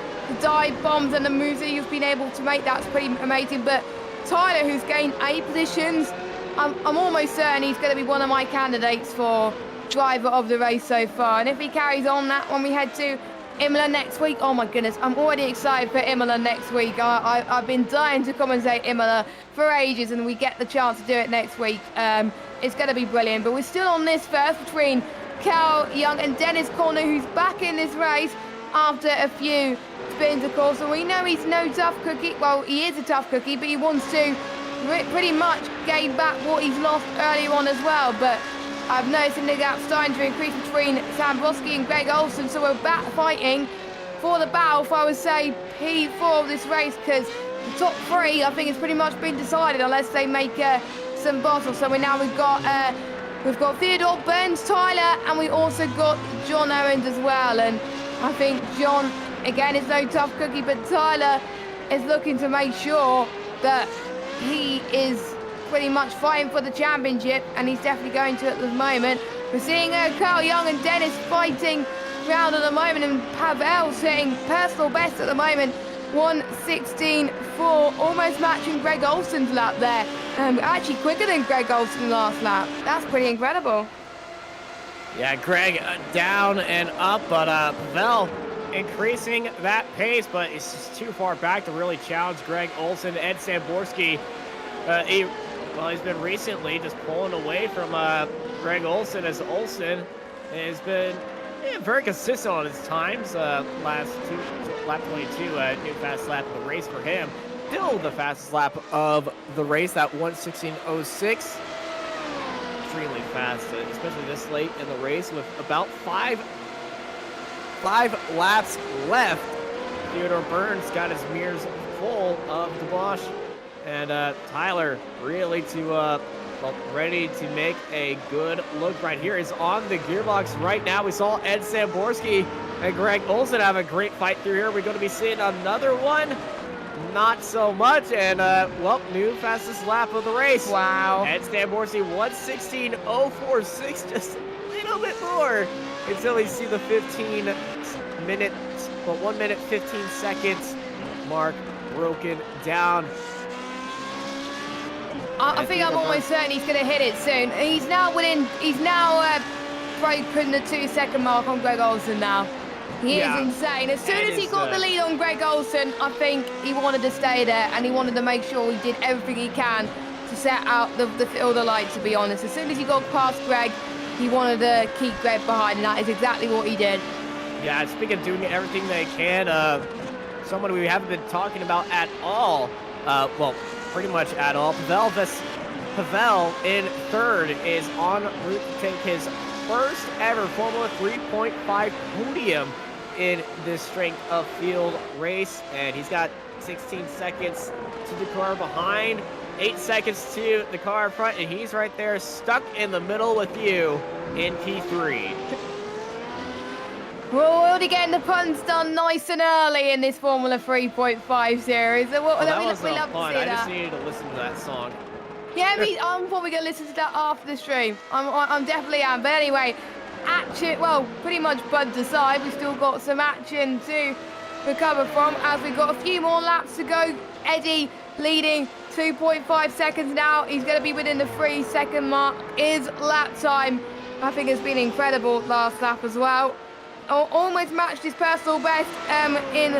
dive bombs and the moves that you've been able to make. That's pretty amazing. But Tyler, who's gained 8 positions, I'm almost certain he's going to be one of my candidates for driver of the race so far. And if he carries on that when we head to Imola next week, oh my goodness, I'm already excited for Imola next week. I've been dying to commentate Imola for ages, and we get the chance to do it next week. It's going to be brilliant. But we're still on this first between Cal Young and Dennis Corner, who's back in this race after a few spins, of course. And we know he's no tough cookie. Well, he is a tough cookie, but he wants to pretty much gain back what he's lost earlier on as well. But I've noticed the gap starting to increase between Sam Broski and Greg Olson, so we're back fighting for the battle for, I would say, P4 of this race, because the top 3, I think, has pretty much been decided unless they make some bottles. So we've got Theodore Burns, Tyler, and we also got John Owens as well. And I think John, again, is no tough cookie, but Tyler is looking to make sure that he is pretty much fighting for the championship, and he's definitely going to at the moment. We're seeing Carl Young and Dennis fighting round at the moment, and Pavel setting personal best at the moment, 1:16.4, almost matching Greg Olson's lap there. Actually quicker than Greg Olson's last lap. That's pretty incredible. Yeah, Greg down and up, but Pavel increasing that pace, but it's just too far back to really challenge Greg Olson. Ed Samborski, he's been recently just pulling away from Greg Olson, as Olson has been very consistent on his times. Lap 22, new fast lap of the race for him. Still the fastest lap of the race, that 1:16.06. Extremely fast, especially this late in the race with about five laps left. Theodore Burns got his mirrors full of DeBosch, and Tyler really ready to make a good look right here. Is on the gearbox right now. We saw Ed Samborski and Greg Olson have a great fight through here. We're going to be seeing another one. Not so much, and new fastest lap of the race. Wow. Ed Samborski 1:16.046, just a little bit more until we see the 15 minutes, well, 1 minute 15 seconds mark broken down. I think I'm almost certain he's going to hit it soon. He's now winning. He's now broken the 2-second mark on Greg Olsen now. He is insane. As soon as he got the lead on Greg Olsen, I think he wanted to stay there and he wanted to make sure he did everything he can to set out all the light, to be honest. As soon as he got past Greg, he wanted to keep Greg behind, and that is exactly what he did. Yeah, speaking of doing everything they can, someone we haven't been talking about at all, well, pretty much at all, Pavel in third is en route to take his first ever Formula 3.5 podium in this strength of field race, and he's got 16 seconds to the car behind, 8 seconds to the car in front, and he's right there stuck in the middle with you in P3. We're already getting the puns done nice and early in this Formula 3.5 series. So that was we love fun. to see I just that. needed to listen to that song. Yeah, I'm probably going to listen to that after the stream. I'm definitely am. But anyway, action, well, pretty much buds aside, we've still got some action to recover from as we've got a few more laps to go. Eddie leading 2.5 seconds now. He's going to be within the 3-second mark. His lap time, I think, has been incredible last lap as well. Almost matched his personal best in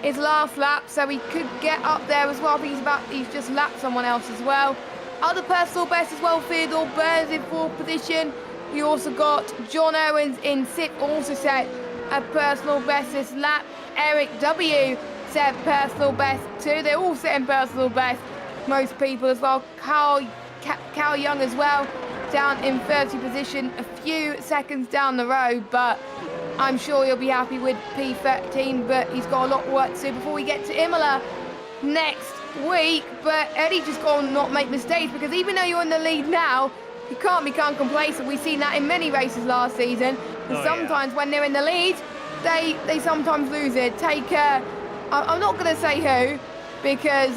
his last lap, so he could get up there as well. I think he's just lapped someone else as well. Other personal best as well, Theodore Burns in 4th position. We also got John Owens in 6th, also set a personal best this lap. Eric W set personal best too. They're all setting personal best, most people as well. Cal Young as well, down in 30th position, a few seconds down the road, but I'm sure he'll be happy with P13, but he's got a lot of work to do before we get to Imola next week. But Eddie just got to not make mistakes, because even though you're in the lead now, you can't become complacent. We've seen that in many races last season. And sometimes when they're in the lead, they sometimes lose it. I'm not going to say who, because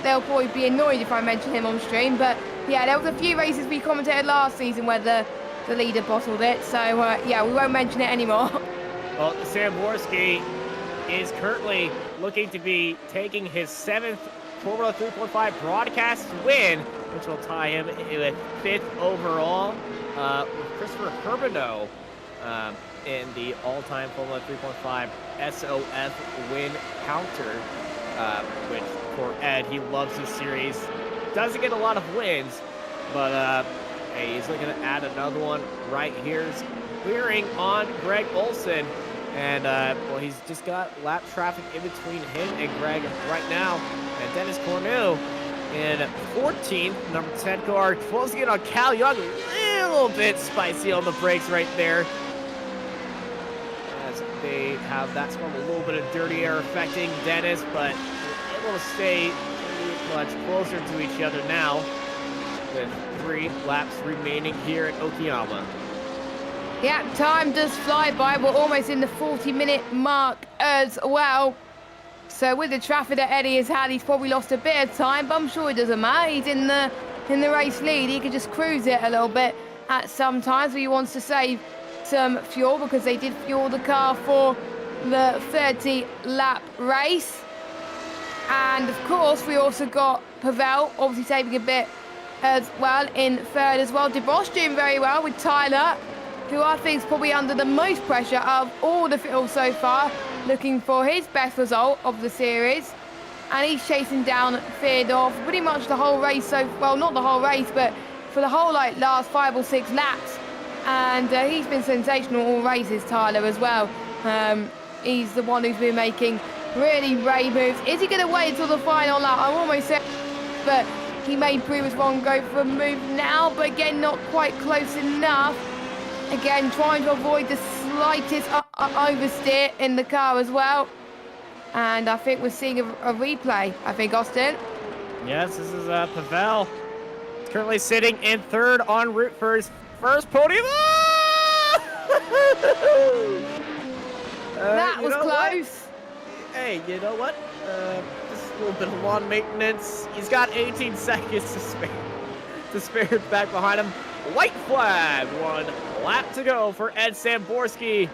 they'll probably be annoyed if I mention him on stream. But yeah, there was a few races we commentated last season where the leader bottled it. So yeah, we won't mention it anymore. Well, Sam Borski is currently looking to be taking his 7th Formula 3.5 broadcast win, which will tie him with 5th overall, with Christopher Herbino in the all-time Formula 3.5 SOF win counter, which for Ed, he loves this series. Doesn't get a lot of wins, but hey, he's looking to add another one right here. He's clearing on Greg Olsen. And, well, he's just got lap traffic in between him and Greg right now. And Dennis Cornu in 14th, number 10 car, closing in on Cal Young. A little bit spicy on the brakes right there, as they have that spot, a little bit of dirty air affecting Dennis, but able to stay pretty much closer to each other now, with 3 laps remaining here at Okayama. Yeah, time does fly by. We're almost in the 40-minute mark as well. So with the traffic that Eddie has had, he's probably lost a bit of time, but I'm sure it doesn't matter. He's in the race lead. He could just cruise it a little bit at some times, but he wants to save some fuel, because they did fuel the car for the 30-lap race. And of course, we also got Pavel obviously saving a bit as well in 3rd as well. DeBosch doing very well with Tyler, who I think is probably under the most pressure of all the field so far, looking for his best result of the series. And he's chasing down Theodore for pretty much the whole race, so, well, not the whole race, but for the whole last 5 or 6 laps. And he's been sensational all races, Tyler, as well. He's the one who's been making really brave moves. Is he going to wait until the final lap? I'm almost certain, but he may prove us wrong, go for a move now, but again, not quite close enough. Again, trying to avoid the slightest oversteer in the car as well. And I think we're seeing a replay, I think, Austin. Yes, this is Pavel. He's currently sitting in 3rd en route for his first podium. That was close. What? Hey, you know what? Just a little bit of lawn maintenance. He's got 18 seconds to spare back behind him. white flag. 1 lap to go for Ed Samborski,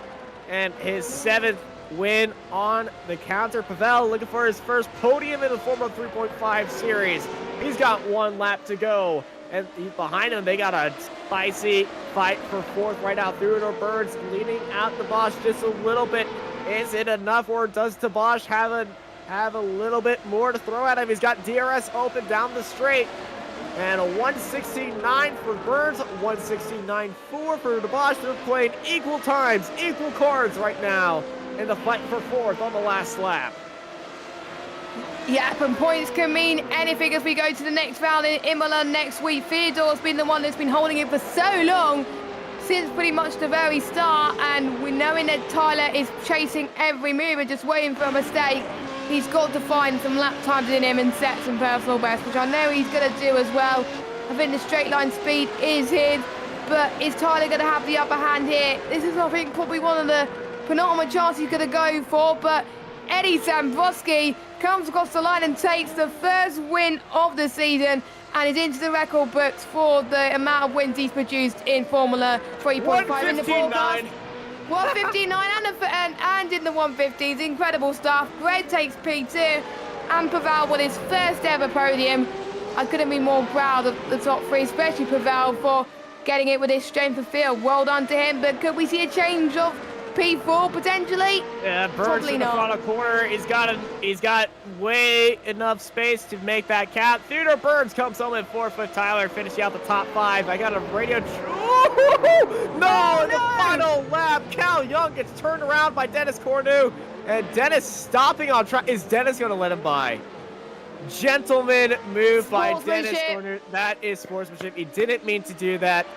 and his 7th win on the counter. Pavel looking for his first podium in the Formula 3.5 series. He's got 1 lap to go, and behind him they got a spicy fight for 4th right now. Theodore Burns leading out Tabash just a little bit. Is it enough, or does Tabash have a little bit more to throw at him? He's got DRS open down the straight. And a 169 for Burns, 169.4 for Tabash. They're playing equal times, equal cards right now in the fight for 4th on the last lap. Yeah, and points can mean anything as we go to the next round in Imola next week. Theodore's been the one that's been holding it for so long, since pretty much the very start, and we knowing that Tyler is chasing every move and just waiting for a mistake. He's got to find some lap times in him and set some personal bests, which I know he's going to do as well. I think the straight line speed is his, but is Tyler going to have the upper hand here? This is, I think, probably one of the penultimate chances he's going to go for, but Eddie Samborski comes across the line and takes the first win of the season and is into the record books for the amount of wins he's produced in Formula 3.5 in the broadcast. 159 and in the 150s, incredible stuff. Greg takes P2 and Pavel won his first ever podium. I couldn't be more proud of the top 3, especially Pavel for getting it with his strength of field. Well done to him, but could we see a change of P4 potentially? Yeah, Burns in the final corner. He's got way enough space to make that count. Theodore Burns comes home in 4th with Tyler, finishing out the top 5. I got a radio. No, in the final lap, Cal Young gets turned around by Dennis Cornu, and Dennis stopping on track. Is Dennis going to let him by? Gentleman move by Dennis Cornu. That is sportsmanship. He didn't mean to do that.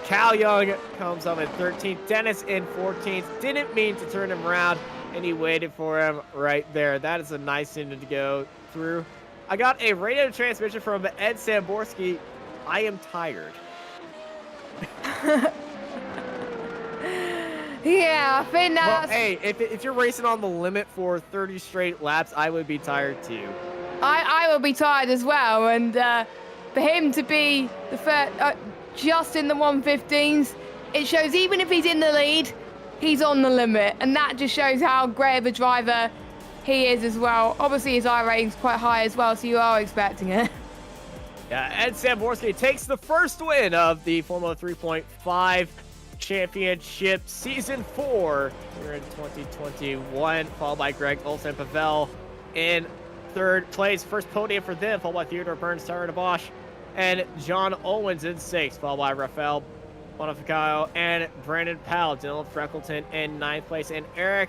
Cal Young comes home in 13th. Dennis in 14th. Didn't mean to turn him around, and he waited for him right there. That is a nice thing to go through. I got a radio transmission from Ed Samborski. I am tired. Yeah, I think that's... Well, hey, if you're racing on the limit for 30 straight laps, I would be tired too. I will be tired as well, and for him to be the first, just in the 115s, it shows even if he's in the lead, he's on the limit, and that just shows how great of a driver he is as well. Obviously, his iRating's quite high as well, so you are expecting it. Yeah, Ed Samborski takes the first win of the Formula 3.5 Championship Season 4 here in 2021, followed by Greg Olsen. Pavel in 3rd place. First podium for them, followed by Theodore Burns, Tyler Tabash, and John Owens in 6th, followed by Rafael Bonifacio and Brandon Powell. Dylan Freckleton in 9th place, and Eric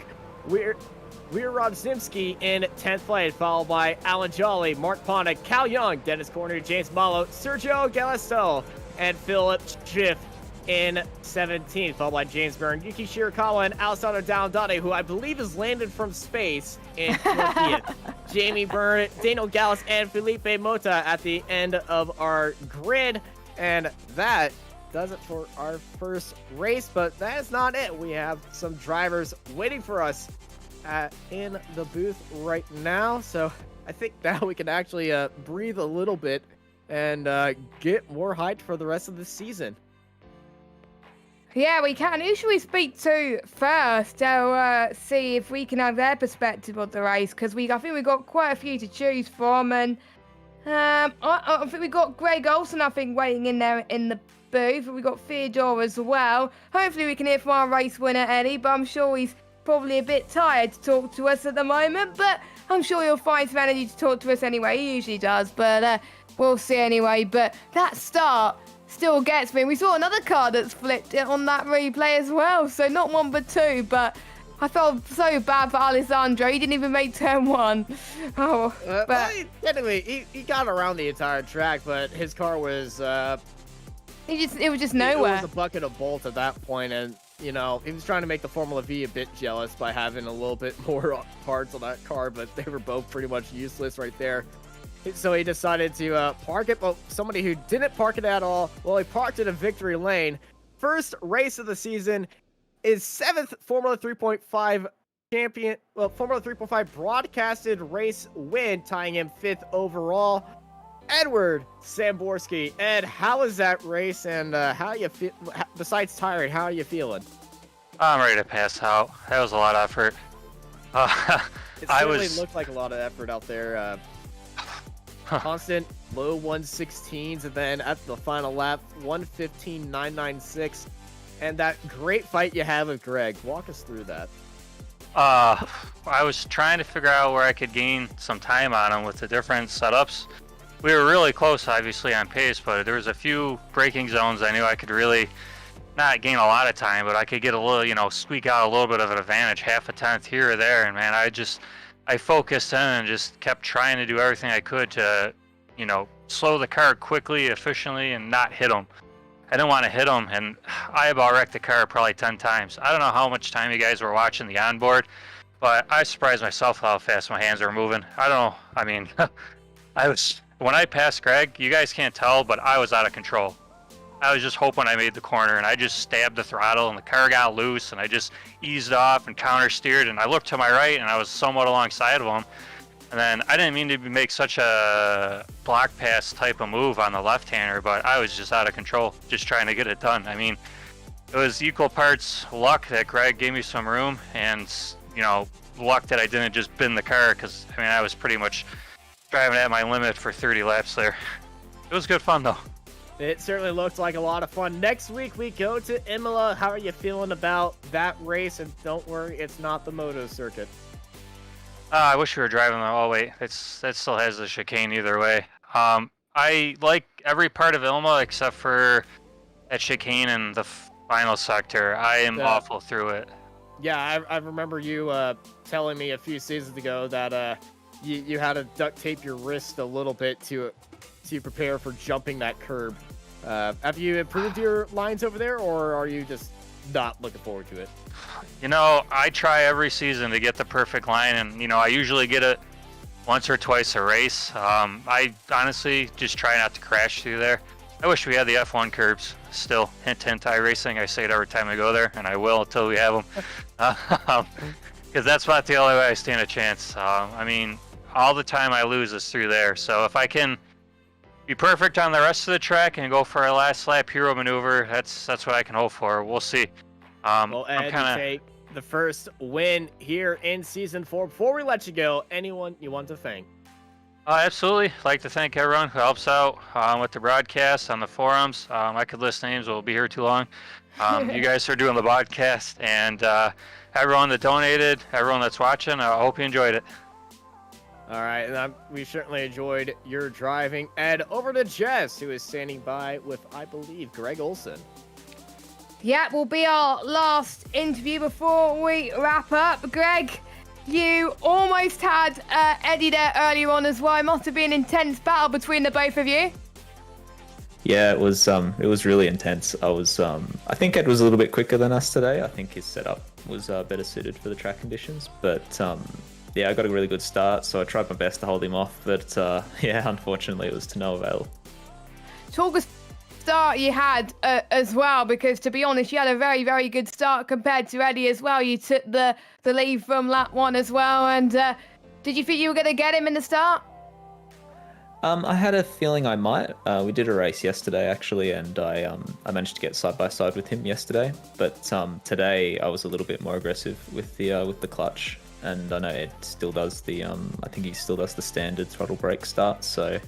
Wierodzimski in 10th place, followed by Alan Jolly, Mark Ponda, Cal Young, Dennis Corner, James Malo, Sergio Galisto, and Philip Schiff in 17th, followed by James Byrne, Yuki Shirakawa, and Alessandro Downdade, who I believe is landed from space in 20th. Jamie Byrne, Daniel Gallus, and Felipe Mota at the end of our grid. And that does it for our first race, but that is not it. We have some drivers waiting for us in the booth right now. So I think now we can actually breathe a little bit and get more hyped for the rest of the season. Yeah, we can. Who should we speak to first to see if we can have their perspective of the race? Because I think we've got quite a few to choose from, and I think we've got Greg Olsen, I think, waiting in there in the booth. We've got Theodore as well. Hopefully we can hear from our race winner, Eddie, but I'm sure he's probably a bit tired to talk to us at the moment, but I'm sure he'll find some energy to talk to us anyway. He usually does, but we'll see anyway. But that start still gets me. We saw another car that's flipped on that replay as well, so not one but two, but I felt so bad for Alessandro. He didn't even make turn 1. Oh, but well, technically he got around the entire track, but his car was it was just nowhere. It was a bucket of bolts at that point, and you know, he was trying to make the Formula V a bit jealous by having a little bit more parts on that car, but they were both pretty much useless right there. So he decided to park it, but somebody who didn't park it at all, well, he parked in a victory lane. First race of the season is 7th Formula 3.5 champion, well, Formula 3.5 broadcasted race win, tying him 5th overall. Edward Samborski. Ed, how was that race, and how you feel? Besides tired, how are you feeling? I'm ready to pass out. That was a lot of effort. It certainly looked like a lot of effort out there. Constant low 116s, and then at the final lap, 115.996. And that great fight you had with Greg. Walk us through that. I was trying to figure out where I could gain some time on him with the different setups. We were really close, obviously, on pace, but there was a few braking zones I knew I could really not gain a lot of time, but I could get a little, squeak out a little bit of an advantage, half a tenth here or there. And man, I focused in and just kept trying to do everything I could to, slow the car quickly, efficiently, and not hit him. I didn't want to hit him, and I about wrecked the car probably 10 times. I don't know how much time you guys were watching the onboard, but I surprised myself how fast my hands were moving. I don't know. I mean, when I passed Greg, you guys can't tell, but I was out of control. I was just hoping I made the corner, and I just stabbed the throttle, and the car got loose, and I just eased off and counter steered, and I looked to my right, and I was somewhat alongside of him. And then I didn't mean to make such a block pass type of move on the left-hander, but I was just out of control, just trying to get it done. I mean, it was equal parts luck that Greg gave me some room, and luck that I didn't just bin the car, because I was pretty much driving at my limit for 30 laps there. It was good fun though. It certainly looked like a lot of fun. Next week we go to Imola. How are you feeling about that race? And don't worry, it's not the moto circuit. I wish we were driving the. Oh wait, that still has the chicane either way. I like every part of Ilma except for that chicane in the final sector. I am awful through it. Yeah, I remember you telling me a few seasons ago that you had to duct tape your wrist a little bit to prepare for jumping that curb. Have you improved your lines over there, or are you just not looking forward to it? I try every season to get the perfect line, and I usually get it once or twice a race. I honestly just try not to crash through there. I wish we had the F1 curbs still. Hint, hint, iRacing. I say it every time I go there, and I will until we have them. Because that's about the only way I stand a chance. All the time I lose is through there. So if I can be perfect on the rest of the track and go for a last lap hero maneuver, that's what I can hope for. We'll see. Well, Ed, you take the first win here in Season 4. Before we let you go, anyone you want to thank? Absolutely. I'd like to thank everyone who helps out with the broadcast on the forums. I could list names, but we'll be here too long. You guys are doing the podcast, and everyone that donated, everyone that's watching, I hope you enjoyed it. All right, and we certainly enjoyed your driving. Ed, over to Jess, who is standing by with, I believe, Greg Olson. Yeah, will be our last interview before we wrap up. Greg, you almost had Eddie there earlier on as well. It must have been an intense battle between the both of you. Yeah, it was really intense. I think Ed was a little bit quicker than us today. I think his setup was better suited for the track conditions, but yeah, I got a really good start, so I tried my best to hold him off, but yeah, unfortunately it was to no avail. Talk us start you had as well, because to be honest, you had a very, very good start compared to Eddie as well. You took the lead from lap 1 as well, and did you think you were going to get him in the start? I had a feeling I might. We did a race yesterday actually, and I managed to get side by side with him yesterday, but today I was a little bit more aggressive with the clutch. And I know Ed still does I think he still does the standard throttle brake start. So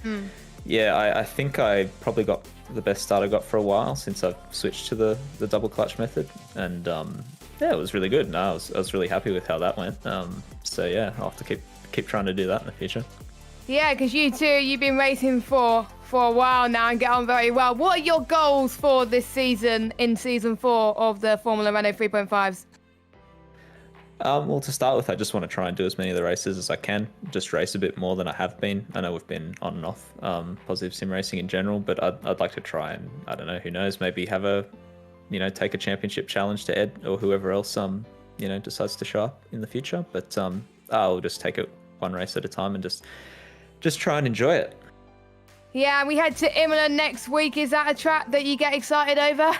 yeah, I think I probably got the best start I got for a while since I've switched to the double clutch method. And yeah, it was really good. No, I was really happy with how that went. So yeah, I'll have to keep trying to do that in the future. Yeah, because you've been racing for a while now and get on very well. What are your goals for this season in Season 4 of the Formula Renault 3.5s? Well, to start with, I just want to try and do as many of the races as I can. Just race a bit more than I have been. I know we've been on and off positive sim racing in general, but I'd like to try and, I don't know, who knows, maybe have take a championship challenge to Ed or whoever else decides to show up in the future. But I'll just take it one race at a time and just try and enjoy it. Yeah, we head to Imola next week. Is that a track that you get excited over?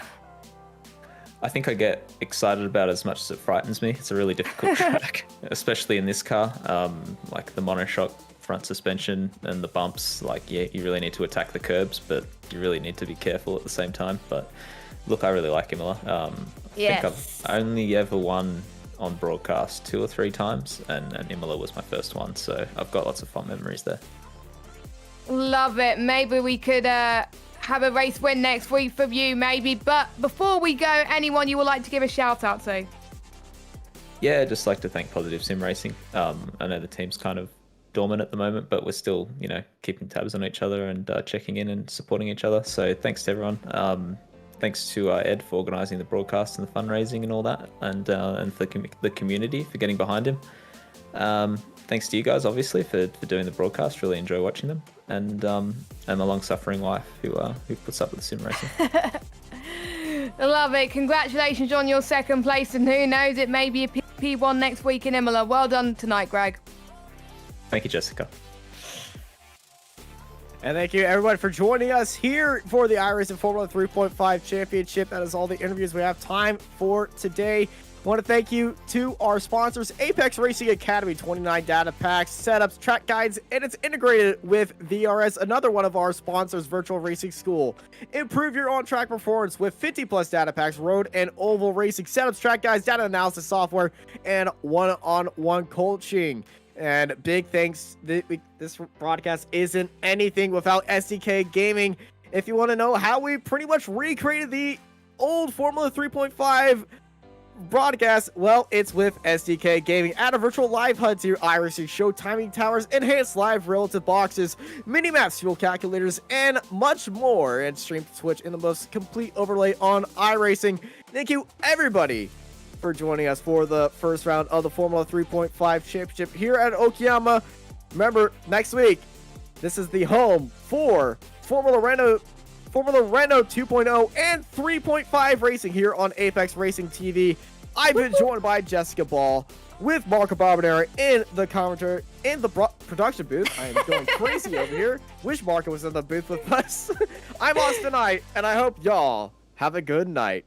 I think I get excited about it as much as it frightens me. It's a really difficult track, especially in this car. Like the monoshock front suspension and the bumps, like, yeah, you really need to attack the curbs, but you really need to be careful at the same time. But look, I really like Imola. I think I've only ever won on broadcast 2 or 3 times, and Imola was my first one, so I've got lots of fun memories there. Love it. Maybe we could have a race win next week from you, maybe. But before we go, anyone you would like to give a shout out to? Yeah, just like to thank Positive Sim Racing. I know the team's kind of dormant at the moment, but we're still, keeping tabs on each other and checking in and supporting each other. So thanks to everyone. Thanks to Ed for organising the broadcast and the fundraising and all that, and for the community for getting behind him. Thanks to you guys, obviously, for doing the broadcast. Really enjoy watching them, and my long-suffering wife who puts up with the sim racing. I love it. Congratulations on your second place, and who knows, it may be a P1 next week in Imola. Well done tonight, Greg. Thank you, Jessica. And thank you, everyone, for joining us here for the iRacing Formula 3.5 Championship. That is all the interviews we have time for today. I want to thank you to our sponsors, Apex Racing Academy, 29 data packs, setups, track guides, and it's integrated with VRS, another one of our sponsors, Virtual Racing School. Improve your on-track performance with 50-plus data packs, road and oval racing setups, track guides, data analysis software, and one-on-one coaching. And big thanks, this broadcast isn't anything without SDK Gaming. If you want to know how we pretty much recreated the old Formula 3.5 broadcast, well, it's with SDK Gaming. Add a virtual live HUD to your iRacing show timing towers, enhanced live relative boxes, mini-maps, fuel calculators, and much more. And stream to Twitch in the most complete overlay on iRacing. Thank you, everybody, for joining us for the first round of the Formula 3.5 Championship here at Okayama. Remember, next week, this is the home for Formula Renault 2.0 and 3.5 racing here on Apex Racing TV. I've been joined by Jessica Ball with Marco Barbonera in the commentary, in the production booth. I am going crazy over here. Wish Marco was in the booth with us. I'm Austin Knight, and I hope y'all have a good night.